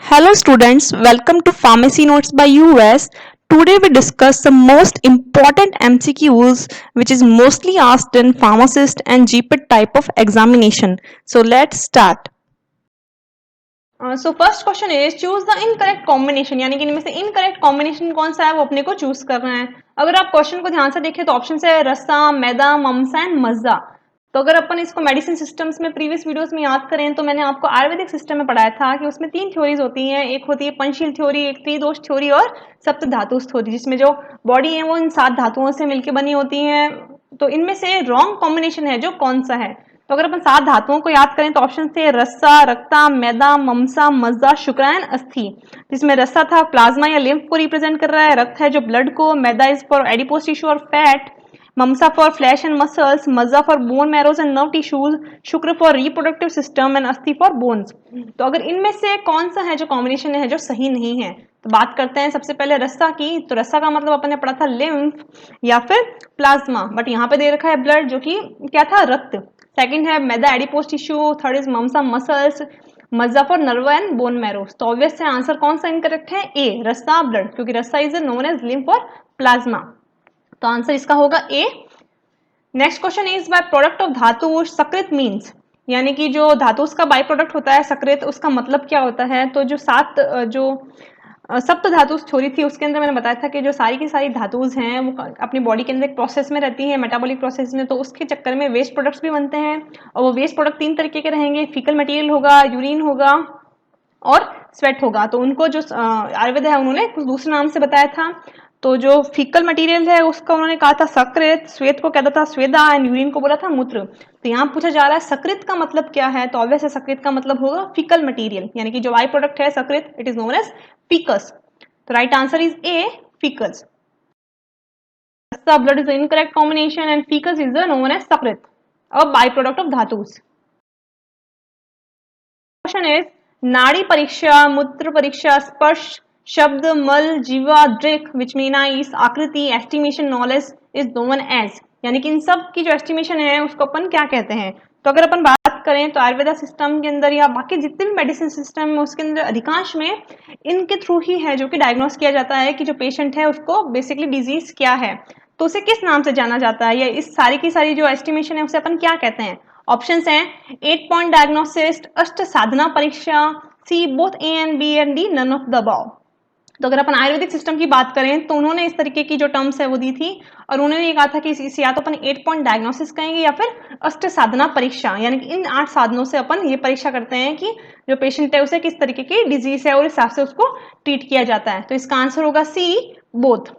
Hello students, welcome to Pharmacy Notes by US. Today we discuss the most important MCQs which is mostly asked in pharmacist and GPET type of examination. So let's start. So first question is choose the incorrect combination, यानी कि इनमें से incorrect combination कौन सा है वो अपने को चूज करना है। अगर आप क्वेश्चन को ध्यान से देखें तो ऑप्शन है रस्सा, मैदा, ममसा एंड मज्जा। तो अगर अपन इसको मेडिसिन सिस्टम्स में प्रीवियस वीडियोस में याद करें तो मैंने आपको आयुर्वेदिक सिस्टम में पढ़ाया था कि उसमें 3 थ्योरीज होती हैं। एक होती है पंचशील थ्योरी, एक त्रिदोष थ्योरी और सप्त धातु थ्योरी, जिसमें जो बॉडी है वो इन 7 धातुओं से मिलकर बनी होती है। तो इनमें से रॉन्ग कॉम्बिनेशन है जो कौन सा है। तो अगर अपन 7 धातुओं को याद करें तो ऑप्शन थे रस्सा, रक्ता, मैदा, ममसा, मज्जा, शुक्रायन, अस्थि। जिसमें रस्सा था प्लाज्मा या लिम्फ को रिप्रेजेंट कर रहा है, रक्त है जो ब्लड को, मैदा इज फॉर एडिपोज टिश्यू और फैट, ममसा फॉर फ्लैश एंड मसल्स, मज्जा for bone marrows and nerve tissues, शुक्र फॉर रिप्रोडक्टिव सिस्टम एंड अस्थि फॉर बोन्स। तो अगर इनमें से कौन सा है जो कॉम्बिनेशन है जो सही नहीं है, तो बात करते हैं सबसे पहले रस्सा की। तो रस्सा का मतलब अपन ने पढ़ा था लिम्फ या फिर प्लाज्मा, बट यहाँ पे दे रखा है ब्लड जो कि क्या था, रक्त। सेकंड है मैदा एडिपोज टिश्यू, थर्ड इज ममसा मसल्स, मज्जा for nerve and bone marrow. तो ऑब्वियस है आंसर कौन सा इनकरेक्ट है, ए रस्सा ब्लड, क्योंकि रस्सा इज नोन एज लिम्फ और प्लाज्मा। तो आंसर इसका होगा A. Next question is by product of धातु सकृत मीन्स, यानी कि जो धातु उसका बाय प्रोडक्ट होता है सकृत, उसका मतलब क्या होता है। तो जो सप्त धातु थ्योरी थी उसके अंदर मैंने बताया था कि जो सारी की सारी धातुज हैं वो अपनी बॉडी के अंदर एक प्रोसेस में रहती है, मेटाबॉलिक प्रोसेस में। तो उसके चक्कर में वेस्ट प्रोडक्ट्स भी बनते हैं, और वो वेस्ट प्रोडक्ट 3 तरीके के रहेंगे, फीकल मटेरियल होगा, यूरिन होगा और स्वेट होगा। तो उनको जो आयुर्वेद है उन्होंने कुछ दूसरे नाम से बताया था। तो जो फीकल मटेरियल है उसका उन्होंने कहा था सकृत, श्वेत को कहता था स्वेदा एंड यूरिन को बोला था मूत्र। तो यहाँ पूछा जा रहा है सकृत का मतलब क्या है। तो ऑब्वियस है सकृत का मतलब होगा फीकल मटेरियल, यानी कि जो बाई प्रोडक्ट है सकृत, it is known as faeces. तो right answer is A faeces. blood is the incorrect combination and fecus is the known as sakrit, a byproduct of dhatus. Question is नाड़ी परीक्षा, मूत्र परीक्षा, स्पर्श, शब्द, मल, जीवा, दृक, which mean is आकृति, estimation, knowledge is known as, यानी कि इन सब की जो estimation है उसको अपन क्या कहते हैं। तो अगर अपन बात करें तो आयुर्वेदा सिस्टम के अंदर या बाकी जितने भी मेडिसिन सिस्टम है उसके अंदर अधिकांश में इनके थ्रू ही है जो कि डायग्नोस किया जाता है कि जो पेशेंट है उसको बेसिकली डिजीज क्या है, तो उसे किस नाम से जाना जाता है, या इस सारी की सारी जो एस्टिमेशन है उसे अपन क्या कहते हैं। ऑप्शंस हैं 8 पॉइंट डायग्नोसिस, अष्ट साधना परीक्षा, C both A and B and D none of the above. तो अगर अपन आयुर्वेदिक सिस्टम की बात करें तो उन्होंने इस तरीके की जो टर्म्स है वो दी थी, और उन्होंने ये कहा था कि इसे या तो अपन 8 पॉइंट डायग्नोसिस कहेंगे या फिर अष्ट साधना परीक्षा, यानी कि इन 8 साधनों से अपन ये परीक्षा करते हैं कि जो पेशेंट है उसे किस तरीके की डिजीज है और इस हिसाब से उसको ट्रीट किया जाता है। तो इसका आंसर होगा C both.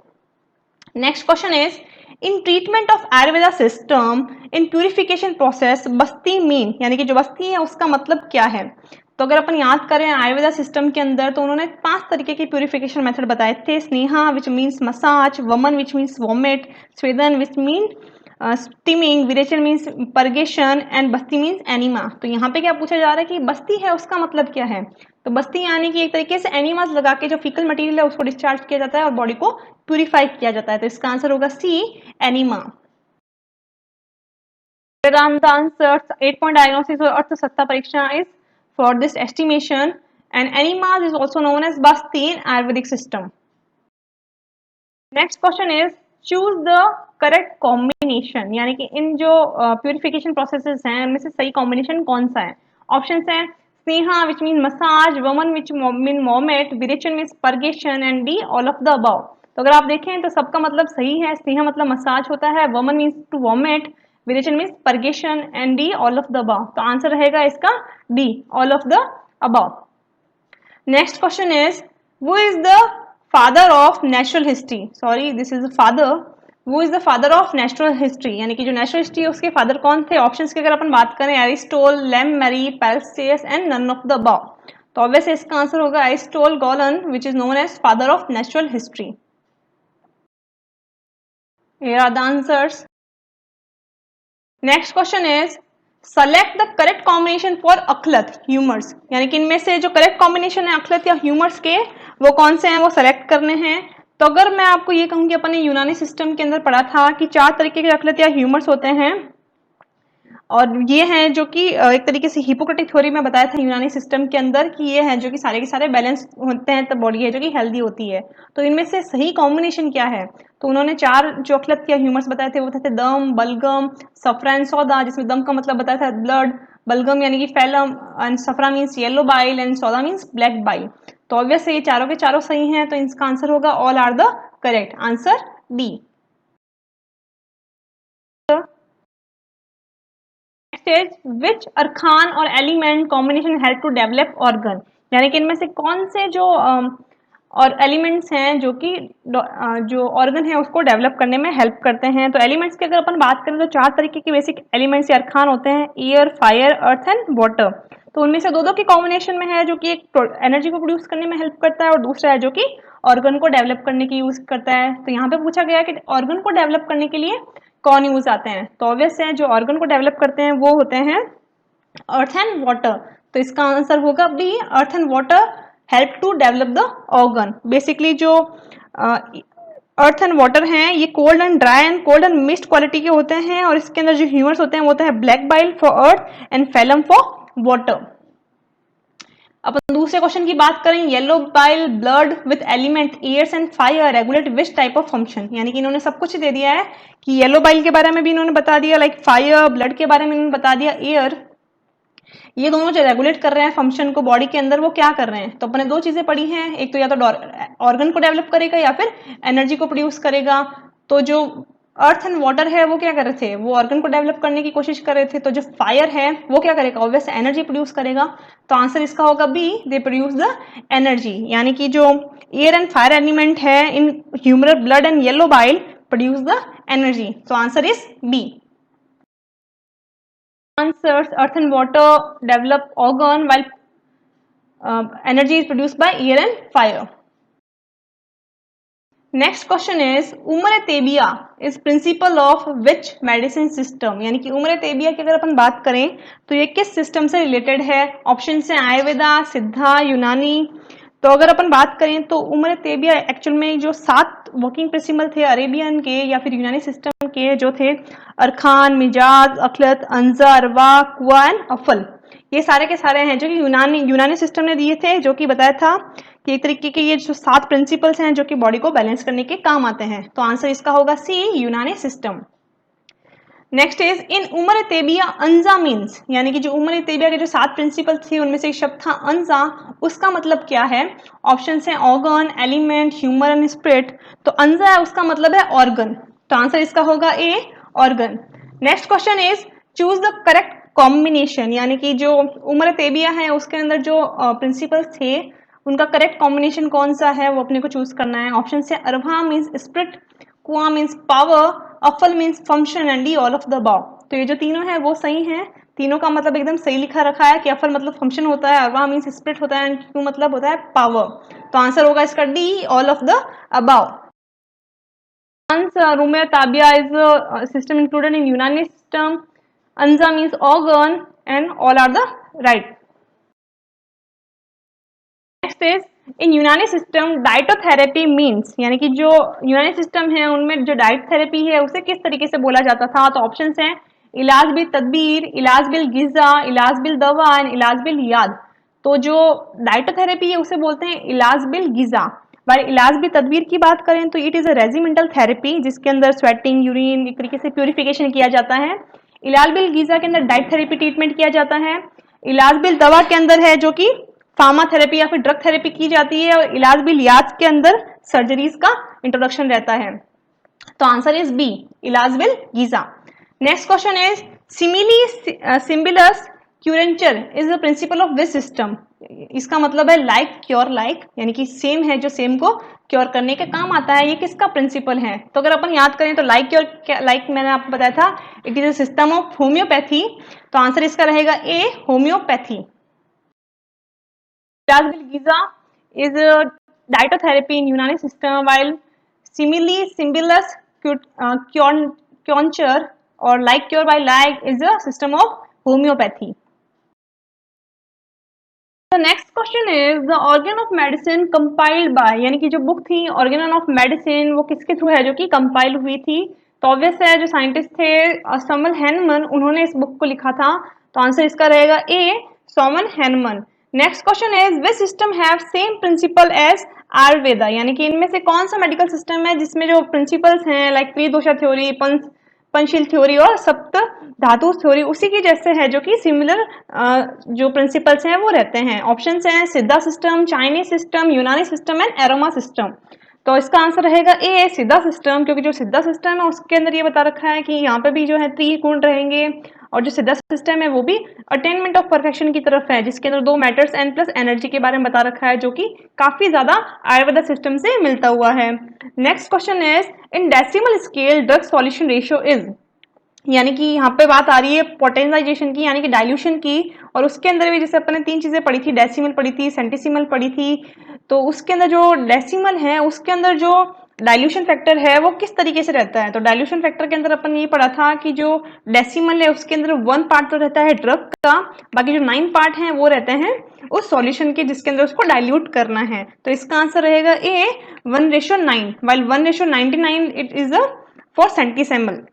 Next question is in treatment of Ayurveda system in purification process बस्ती मीन, यानी कि जो बस्ती है उसका मतलब क्या है। तो अगर अपन याद करें आयुर्वेदा सिस्टम के अंदर तो उन्होंने 5 तरीके के प्यूरिफिकेशन मेथड बताए थे। स्नेहा विच मीन्स मसाज, वमन विच मीन्स वॉमिट, स्वेदन विच मीन स्टीमिंग, विरेचन मीन्स परगेशन एंड बस्ती मीन्स एनिमा। तो यहाँ पे क्या पूछा जा रहा है कि बस्ती है उसका मतलब क्या है। तो बस्ती यानी कि एक तरीके से एनिमास लगा के जो फीकल मटेरियल है उसको डिस्चार्ज किया जाता है और बॉडी को प्यूरिफाई किया जाता है। तो इसका आंसर होगा C enema. Answer 8 point diagnosis और अर्थ सत्ता परीक्षा is for this estimation and enemas is also known as basti in Ayurvedic system. Next question is choose the correct combination, यानी कि इन जो प्यूरिफिकेशन प्रोसेसेस हैं इनमें से सही कॉम्बिनेशन कौन सा है। ऑप्शन है स्नेहा विच मीन मसाज, वमन which mean vomit, virechana means purgation and D all of the above. तो अगर आप देखें तो सबका मतलब सही है। स्नेहा मतलब मसाज होता है, vamana means to vomit, virechana means purgation and D all of the above. तो आंसर रहेगा इसका D all of the above. Next question is, who is the father of natural history? Sorry, this is the father. Who is the father of natural history? यानी कि जो natural history है उसके father कौन थे। Options की अगर अपन बात करें एरिस्टोल, लेम मैरी, पैरसेयस and none of the above. तो ऑब्वियसली इसका आंसर होगा एरिस्टोल गॉलन which is known as father of natural history. Here are the answers. Next question is select the correct combination for akhlat humours, यानी कि इनमें से जो करेक्ट कॉम्बिनेशन है अखलत या ह्यूमर्स के वो कौन से हैं वो सेलेक्ट करने हैं। तो अगर मैं आपको ये कहूँ कि अपन ने यूनानी सिस्टम के अंदर पढ़ा था कि 4 तरीके के अखलत या ह्यूमर्स होते हैं। और ये हैं जो कि एक तरीके से हिपोक्रेटिक थ्योरी में बताया था यूनानी सिस्टम के अंदर कि ये हैं जो कि सारे के सारे बैलेंस होते हैं, तब बॉडी है जो कि हेल्दी होती है। तो इनमें से सही कॉम्बिनेशन क्या है? तो उन्होंने 4 जो अखिलत या ह्यूमर्स बताए थे वो थे दम, बलगम, सफरा एंड सौदा, जिसमें दम का मतलब बताया था ब्लड, बलगम यानी कि phlegm and safra means yellow bile and sauda means black bile. तो ऑब्वियस ये चारों के चारों सही हैं, तो इसका आंसर होगा all are the correct answer D. Stage which arkan और element combination help to develop organ, यानी कि इनमें से कौन से जो और एलिमेंट्स हैं जो कि जो ऑर्गन है उसको डेवलप करने में हेल्प करते हैं। तो एलिमेंट्स की अगर अपन बात करें तो 4 तरीके के बेसिक एलिमेंट्स या अरखान होते हैं, air, fire, earth and water. तो उनमें से दो दो के कॉम्बिनेशन में है जो कि एक एनर्जी को प्रोड्यूस करने में हेल्प करता है और दूसरा है जो कि ऑर्गन को डेवलप करने की यूज करता है। तो यहाँ पे पूछा गया कि ऑर्गन को डेवलप करने के लिए कौन यूज आते हैं? तो ऑब्वियस है जो ऑर्गन को डेवलप करते हैं वो होते हैं अर्थ एंड वाटर। तो इसका आंसर होगा B, earth and water help to develop the organ. Basically जो अर्थ एंड वाटर हैं ये cold and dry and cold and moist quality के होते हैं, और इसके अंदर जो ह्यूमर्स होते हैं वो होता है black bile for earth and phlegm for water. अपन दूसरे क्वेश्चन की बात करें, yellow bile blood with element airs and fire regulate which type of function, यानी कि इन्होंने सब कुछ दे दिया है कि येलो बाइल के बारे में भी इन्होंने बता दिया, लाइक फायर, ब्लड के बारे में इन्होंने बता दिया, एयर, ये दोनों जो रेगुलेट कर रहे हैं फंक्शन को बॉडी के अंदर वो क्या कर रहे हैं? तो अपने दो चीजें पढ़ी हैं, एक तो या तो ऑर्गन को डेवलप करेगा या फिर एनर्जी को प्रोड्यूस करेगा। तो जो अर्थ एंड वाटर है वो क्या कर रहे थे? वो ऑर्गन को डेवलप करने की कोशिश कर रहे थे। तो जो फायर है वो क्या करेगा? ऑब्वियस एनर्जी प्रोड्यूस करेगा। तो आंसर इसका होगा B, they produce the energy, यानी कि जो एयर एंड फायर एलिमेंट है in humoral blood and yellow bile produce the energy. तो answer is B. Answers earth and water develop organ while energy is produced by air and fire. Next question is उम्र तेबिया is principle of which medicine system, यानी कि उम्र तेबिया की अगर अपन बात करें तो ये किस सिस्टम से रिलेटेड है? ऑप्शन है आयुर्वेदा, सिद्धा, यूनानी। तो अगर अपन बात करें तो उम्र तेबिया एक्चुअल में जो 7 वर्किंग प्रिंसिपल थे अरेबियन के या फिर यूनानी सिस्टम के जो थे अरखान, मिजाज, अखलत, अंजा, अरवा, कुआ एंड अफल, ये सारे के सारे हैं जो कि यूनानी सिस्टम ने दिए थे, जो कि बताया था कि एक तरीके के ये जो 7 प्रिंसिपल्स हैं जो कि बॉडी को बैलेंस करने के काम आते हैं। तो आंसर इसका होगा सी, यूनानी सिस्टम। नेक्स्ट इज इन उम्र तेबिया अंजा मीन्स, यानी कि जो उम्र तेबिया के जो 7 प्रिंसिपल थे उनमें से एक शब्द था अंजा, उसका मतलब क्या है? ऑप्शन है organ, element, humour and spirit. तो अंजा है उसका मतलब है ऑर्गन। तो आंसर इसका होगा A, organ. Next question is choose the correct combination, यानी कि जो उम्र तेबिया है उसके अंदर जो प्रिंसिपल्स थे उनका करेक्ट कॉम्बिनेशन कौन सा है वो अपने को चूज करना है। ऑप्शन है arwah means spirit, quwa means power, afal means function and D all of the above. तो ये जो तीनों है वो सही हैं, तीनों का मतलब एकदम सही लिखा रखा है कि अफल मतलब फंक्शन होता है, अरवा मीन्स स्पिरिट होता है एंड क्यू मतलब होता है पावर। तो आंसर होगा इसका D, all of the above. Rumia tabia is a system included in Unani system. Anza means organ and all are the right. Next is in यूनानी system डाइटोथेरेपी means, यानी कि जो यूनानी सिस्टम है उनमें जो डाइट थेरेपी है उसे किस तरीके से बोला जाता था? तो ऑप्शन है इलाज बिल तदबीर, इलाज बिल गिजा, इलाज बिल दवा एंड इलाज बिल याद। तो जो डाइटोथेरेपी है उसे बोलते हैं इलाज बिल गिजा। बाय इलाज बिल तदबीर की बात करें तो it is a regimental therapy जिसके अंदर स्वेटिंग, यूरिन, एक तरीके से प्यूरिफिकेशन किया जाता है। इलाज बिल गिजा के अंदर डाइट थेरेपी ट्रीटमेंट किया जाता है। इलाज बिल दवा के अंदर है जो कि फार्मा थेरेपी या फिर ड्रग थेरेपी की जाती है, और इलाज बिल याद के अंदर सर्जरीज का इंट्रोडक्शन रहता है। तो answer is B, ilaj bil ghiza. Next question is similia similibus curentur is the principle of this system. इसका मतलब है लाइक क्योर लाइक, यानी कि सेम है जो सेम को क्योर करने के काम आता है। ये किसका प्रिंसिपल है? तो अगर अपन याद करें तो लाइक क्योर लाइक मैंने आपको बताया था it is a system of homeopathy. तो आंसर इसका रहेगा ए, homeopathy. Ilas Giza is a dietotherapy in Unani system, while simile symbolus cure or like cure by like is a system of homeopathy. The next question is the organ of medicine compiled by, यानी कि जो book थी organ of medicine वो किसके through है जो कि compile हुई थी? तो ऑब्वियस है, जो साइंटिस्ट थे समल हैनमन, उन्होंने इस बुक को लिखा था। तो आंसर इसका रहेगा A, Samuel Hahnemann. Next question is which system have same principle as Ayurveda, यानी कि इनमें से कौन सा मेडिकल सिस्टम है जिसमें जो प्रिंसिपल्स हैं लाइक त्रिदोषा थ्योरी, पंचशील थ्योरी और सप्त धातु थ्योरी उसी की जैसे है, जो कि सिमिलर जो प्रिंसिपल्स हैं वो रहते हैं। ऑप्शंस हैं सिद्धा सिस्टम, चाइनीज सिस्टम, यूनानी सिस्टम एंड एरोमा सिस्टम। तो इसका आंसर रहेगा ए, सिद्धा सिस्टम, क्योंकि जो सिद्धा सिस्टम है उसके अंदर ये बता रखा है कि यहाँ पे भी जो है त्रिगुण रहेंगे, और जो सिद्धा सिस्टम है वो भी अटेनमेंट ऑफ परफेक्शन की तरफ है, जिसके अंदर 2 मैटर्स एंड प्लस एनर्जी के बारे में बता रखा है, जो कि काफी ज्यादा आयुर्वेदा सिस्टम से मिलता हुआ है। Next question is in decimal scale drug solution ratio is, यानी कि यहाँ पे बात आ रही है पोटेंसाइजेशन की, यानी कि डाइल्यूशन की, और उसके अंदर भी जैसे अपने 3 चीजें पढ़ी थी, डेसिमल पढ़ी थी, सेंटीसिमल पढ़ी थी। तो उसके अंदर जो डेसिमल है उसके अंदर जो डाइल्यूशन फैक्टर है वो किस तरीके से रहता है। तो डाइल्यूशन फैक्टर के अंदर अपन ये पढ़ा था कि जो डेसिमल है उसके अंदर 1 पार्ट तो रहता है ड्रग का, बाकी जो 9 पार्ट हैं वो रहते हैं उस सॉल्यूशन के जिसके अंदर उसको डाइल्यूट करना है। तो इसका आंसर रहेगा A, 1:9, while 1:99 it is for centesimal.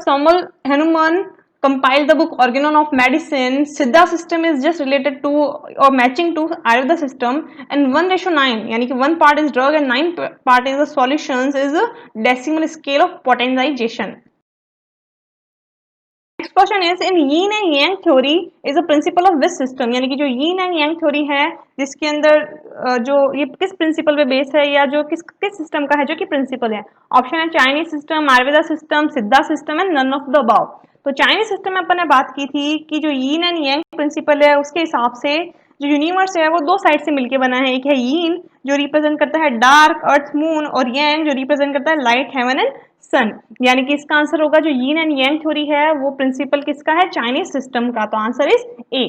Samuel Hahnemann compiled the book Organon of Medicine. Siddha system is just related to or matching to Ayurveda system, and 1:9, यानी कि 1 part is drug and 9 part is the solutions is a decimal scale of potentization. Next question is in yin and yang theory is a principle of which system, यानी कि जो yin and yang theory है जिसके अंदर जो ये किस principal पे बेस है या जो किस सिस्टम का है जो कि प्रिंसिपल है। ऑप्शन है Chinese system, Ayurveda system, Siddha system and none of the above. तो चाइनीज सिस्टम में अपन ने बात की थी कि जो यीन एंड यांग प्रिंसिपल है उसके हिसाब से जो यूनिवर्स है वो 2 साइड से मिलके बना है। एक है यीन जो रिप्रेजेंट करता है डार्क अर्थ मून, और यांग जो रिप्रेजेंट करता है लाइट हेवन एंड सन, यानी कि इसका आंसर होगा जो यीन एंड यांग थ्योरी है वो प्रिंसिपल किसका है, चाइनीज सिस्टम का। तो answer is A.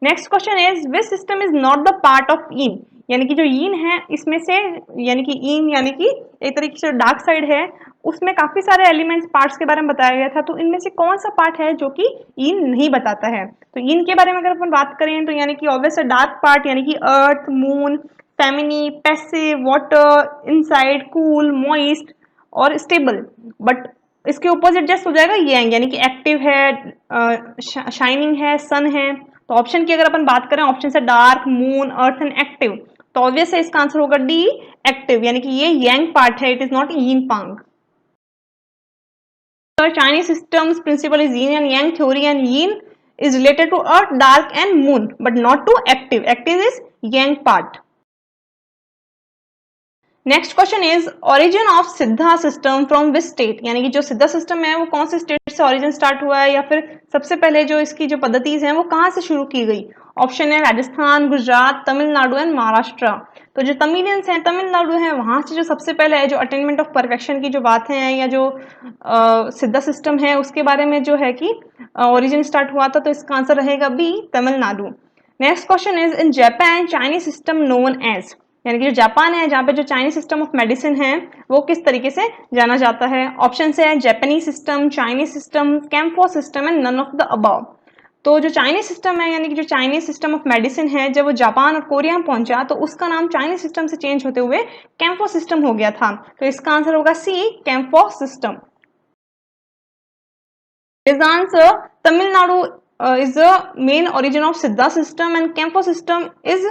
Next question is which system is not the part of यीन, यानी कि जो यीन है इसमें से, यानी कि यीन यानी कि एक तरीके से डार्क साइड है उसमें काफी सारे एलिमेंट्स पार्ट्स के बारे में बताया गया था। तो इनमें से कौन सा पार्ट है जो कि यीन नहीं बताता है। तो यीन के बारे में अगर अपन बात करें तो यानी कि ऑब्वियस डार्क पार्ट यानी कि earth moon, feminine, passive, water, inside, cool, moist और स्टेबल। बट इसके ऑपोजिट जस्ट हो जाएगा यांग, यानी कि एक्टिव है, शाइनिंग है, सन है। तो ऑप्शन की अगर अपन बात करें, ऑप्शन से dark, moon, earth and active, तो ऑब्वियस है इसका आंसर होगा डी, एक्टिव, यानी कि ये यांग पार्ट है, इट इज नॉट यीन पांग। Chinese system's principle is yin and yang theory, and yin is related to earth, dark and moon, but not to active. Active is yang part. Next question is origin of सिद्धा system from which state, यानी कि जो सिद्धा system है वो कौन से state से ओरिजिन स्टार्ट हुआ है, या फिर सबसे पहले जो इसकी जो पद्धतिज हैं वो कहाँ से शुरू की गई। ऑप्शन है राजस्थान, गुजरात, तमिलनाडु एंड महाराष्ट्र। तो जो तमिलियंस हैं, तमिलनाडु है, वहां से जो सबसे पहले है जो अटेनमेंट ऑफ परफेक्शन की जो बातें हैं या जो सिद्धा सिस्टम है उसके बारे में जो है कि ओरिजिन स्टार्ट हुआ था। तो इसका आंसर रहेगा B, Tamil Nadu. Next question is in Japan Chinese system known as, यानी कि जो जापान है जहाँ पे जो चाइनीज सिस्टम ऑफ मेडिसिन है वो किस तरीके से जाना जाता है। ऑप्शन से है Japanese system, Chinese system, Kampo system and none of the above. तो जो चाइनीज सिस्टम है यानी कि जो चाइनीज सिस्टम ऑफ मेडिसिन है जब वो जापान और कोरिया में पहुंचा तो उसका नाम चाइनीज सिस्टम से चेंज होते हुए कैम्फो सिस्टम हो गया था। तो इसका आंसर होगा सी, कैम्फो system. His answer, Tamil Nadu is the main origin of Siddha system, and Kempo system is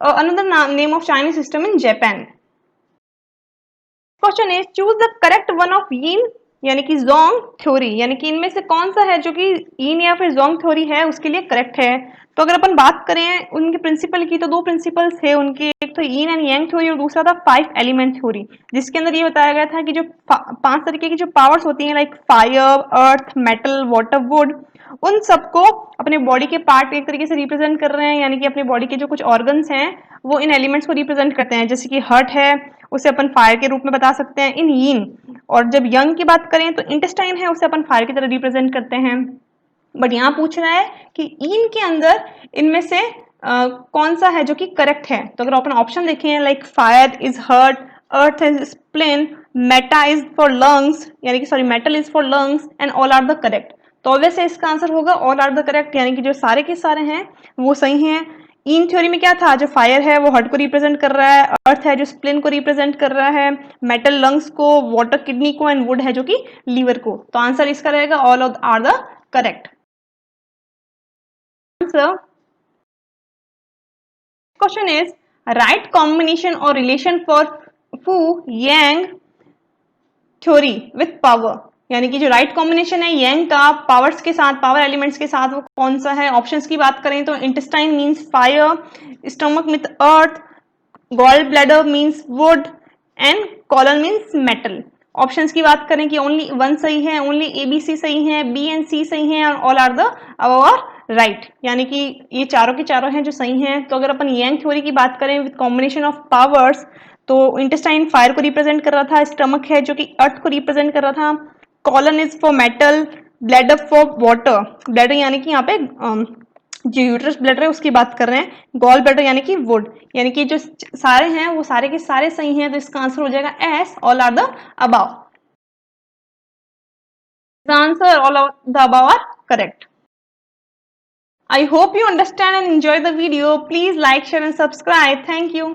another name of Chinese system in Japan. Question is choose the correct one of yin यानी कि Jong theory, यानी कि इनमें से कौन सा है जो कि yin या फिर जोंग थ्योरी है उसके लिए करेक्ट है। तो अगर अपन बात करें उनके प्रिंसिपल की तो 2 प्रिंसिपल्स थे उनके, एक तो यीन एंड यांग थ्योरी और दूसरा था 5 एलिमेंट थ्योरी, जिसके अंदर ये बताया गया था कि जो 5 तरीके की जो पावर्स होती हैं like fire, earth, metal, water, would, उन सबको अपने बॉडी के पार्ट एक तरीके से रिप्रेजेंट कर रहे हैं, यानी कि अपने बॉडी के जो कुछ ऑर्गन्स हैं वो इन एलिमेंट्स को रिप्रेजेंट करते हैं। जैसे कि हार्ट है उसे अपन फायर के रूप में बता सकते हैं इन यीन, और जब यंग की बात करें तो इंटेस्टाइन है उसे अपन फायर की तरह रिप्रेजेंट करते हैं। बट यहाँ पूछ रहा है कि इन के अंदर इनमें से कौन सा है जो कि करेक्ट है। तो अगर अपन ऑप्शन देखें like fire is heart, earth is spleen, meta is for lungs, यानी कि sorry metal is for lungs and all are the correct. तो ऑब्वियसली इसका आंसर होगा ऑल आर द करेक्ट, यानी कि जो सारे के सारे हैं वो सही हैं। इन थ्योरी में क्या था, जो फायर है वो हार्ट को रिप्रेजेंट कर रहा है, अर्थ है जो स्प्लिन को रिप्रेजेंट कर रहा है, मेटल लंग्स को, वाटर किडनी को, एंड वुड है जो कि लीवर को। तो आंसर इसका रहेगा all are the correct answer. Question is right combination और relation for Fu Yang theory with power, यानी कि जो राइट कॉम्बिनेशन है यांग का पावर्स के साथ, पावर एलिमेंट्स के साथ, वो कौन सा है। ऑप्शंस की बात करें तो intestine means fire, stomach with earth, gall bladder means wood, and colon means metal. Options की बात करें कि ओनली वन सही है, ओनली ए बी सी सही है, बी एंड सी सही है, और all are the above are right, यानी कि ये चारों के चारों हैं जो सही हैं। तो अगर अपन यांग थ्योरी की बात करें विद कॉम्बिनेशन ऑफ पावर्स, तो इंटेस्टाइन फायर को रिप्रेजेंट कर रहा था, स्टमक है जो कि अर्थ को रिप्रेजेंट कर रहा था, colon is for metal, bladder for water, bladder यानी कि यहाँ पे जो यूट्रस ब्लैडर है उसकी बात कर रहे हैं, गॉल ब्लैडर यानी कि वुड, यानी कि जो सारे हैं वो सारे के सारे सही हैं। तो इसका आंसर हो जाएगा yes, all are the above. The answer all of the above are correct. I hope you understand and enjoy the video. Please like, share and subscribe. Thank you.